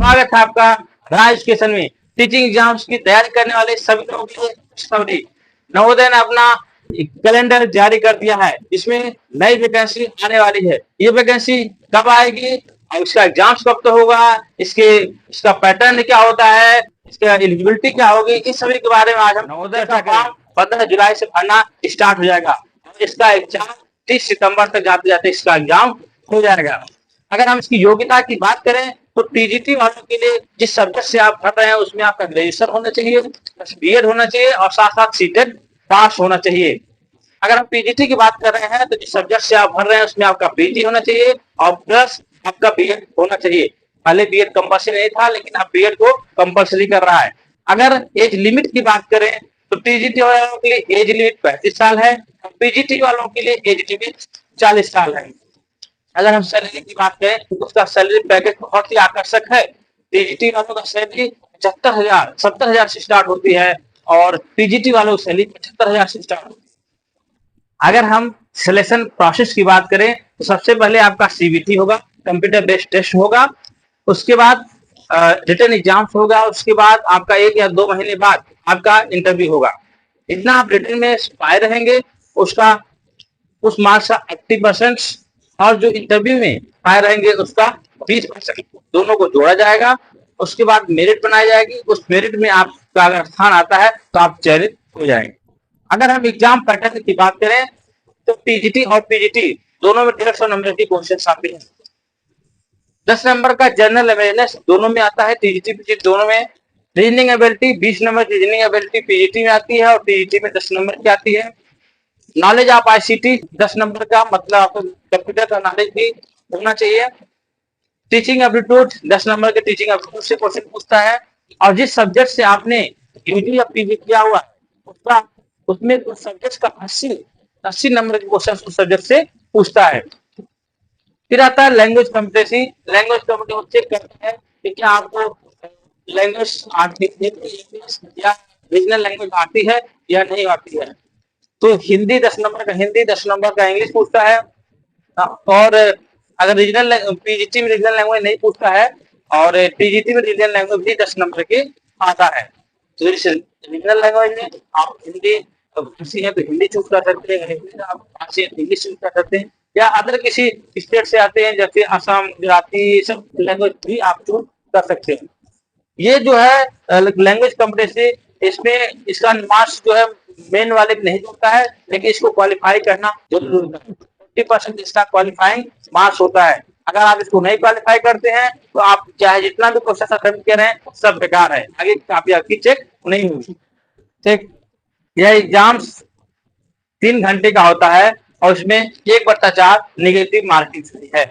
स्वागत है आपका राज एजुकेशन में। टीचिंग एग्जाम्स की तैयारी करने वाले सभी लोगों के लिए खुशखबरी। नवोदय ने अपना कैलेंडर जारी कर दिया है। इसमें नई वैकेंसी आने वाली है। ये वैकेंसी कब आएगी और इसका एग्जाम्स कब तो होगा, इसका पैटर्न क्या होता है, इसका एलिजिबिलिटी क्या होगी, इस सभी के बारे में आज हम नवोदय का फॉर्म 15 जुलाई से भरना स्टार्ट हो जाएगा। इसका एग्जाम 30 सितंबर तक जाते जाते इसका एग्जाम हो जाएगा। अगर हम इसकी योग्यता की बात करें तो टीजीटी वालों के लिए जिस सब्जेक्ट से आप पढ़ रहे हैं उसमें आपका ग्रेजुएशन होना चाहिए, बीएड होना चाहिए और साथ साथ सीटेट पास होना चाहिए। अगर हम पीजीटी की बात कर रहे हैं तो जिस सब्जेक्ट से आप पढ़ रहे हैं उसमें आपका पीजी होना चाहिए और प्लस आपका बीएड होना चाहिए। पहले बीएड कंपल्सरी नहीं था लेकिन अब बीएड को कंपल्सरी कर रहा है। अगर एज लिमिट की बात करें तो टीजीटी वालों के लिए एज लिमिट 35 साल है और पीजीटी वालों के लिए एज लिमिट 40 साल है। अगर हम सैलरी की बात करें तो उसका सैलरी पैकेज बहुत ही आकर्षक है। टीजीटी वालों का सैलरी 75,000 70,000 से स्टार्ट होती है और पीजीटी वालों की सैलरी 75,000 से स्टार्ट होती है। अगर हम सिलेक्शन प्रोसेस की बात करें तो सबसे पहले आपका सीबीटी होगा, कंप्यूटर बेस्ड टेस्ट होगा, उसके बाद रिटन एग्जाम्स होगा, उसके बाद आपका 1 या 2 महीने बाद आपका इंटरव्यू होगा। इतना आप रिटन में पाए रहेंगे उसका उस मार्क्स का 80% और जो इंटरव्यू में पाए रहेंगे उसका 20% दोनों को जोड़ा जाएगा। उसके बाद मेरिट बनाई जाएगी। उस मेरिट में आपका अगर स्थान आता है तो आप चयनित हो जाएंगे। अगर हम एग्जाम पैटर्न की बात करें तो टीजीटी और पीजीटी दोनों में 150 नंबर की क्वेश्चन आते हैं। 10 नंबर का जनरल अवेयरनेस दोनों में आता है, टीजीटी पीजीटी दोनों में। रीजनिंग एबिलिटी 20 नंबर की रीजनिंग एबिलिटी पीजीटी में आती है और टीजीटी में 10 नंबर की आती है। नॉलेज ऑफ आईसीटी 10 नंबर का, मतलब आपको कंप्यूटर का नॉलेज भी होना चाहिए। टीचिंग एप्टीट्यूड 10 नंबर के टीचिंग एप्टीट्यूड से क्वेश्चन पूछता है और जिस सब्जेक्ट से आपने यूजी या पीजी किया हुआ उसका उसमें उस सब्जेक्ट का 80 नंबर के क्वेश्चन उस सब्जेक्ट से पूछता है। फिर आता है language competency. Language competency check करता है कि क्या आपको लैंग्वेज आती है या रीजनल लैंग्वेज आती है या नहीं आती है। तो हिंदी 10 नंबर का हिंदी, 10 नंबर का इंग्लिश पूछता है और अगर रीजनल पीजीटी में रीजनल लैंग्वेज नहीं पूछता है और टीजीटी में रीजनल लैंग्वेज भी 10 नंबर के आता है। तो रीजनल लैंग्वेज में आप हिंदी फारसी है तो हिंदी चूज कर सकते हैं, आप फारसी इंग्लिश चूज कर सकते हैं या अदर किसी स्टेट से आते हैं जैसे असम, गुजराती, सब लैंग्वेज भी आप चूज कर सकते हैं। ये जो है लैंग्वेज कॉम्पिटेंसी, इसमें इसका मार्क्स जो है मेन वाले नहीं जुड़ता है लेकिन इसको क्वालिफाई करना जरूरी होता है। 40% इसका क्वालिफाइंग मार्क्स होता है। अगर आप इसको नहीं क्वालिफाई करते हैं तो आप चाहे जितना भी क्वेश्चन अटेम्प्ट कर रहे हैं सब बेकार है, आगे काफी आपकी चेक नहीं होगी। ठीक, यह एग्जाम्स 3 घंटे का होता है और इसमें 1/4 नेगेटिव मार्किंग है।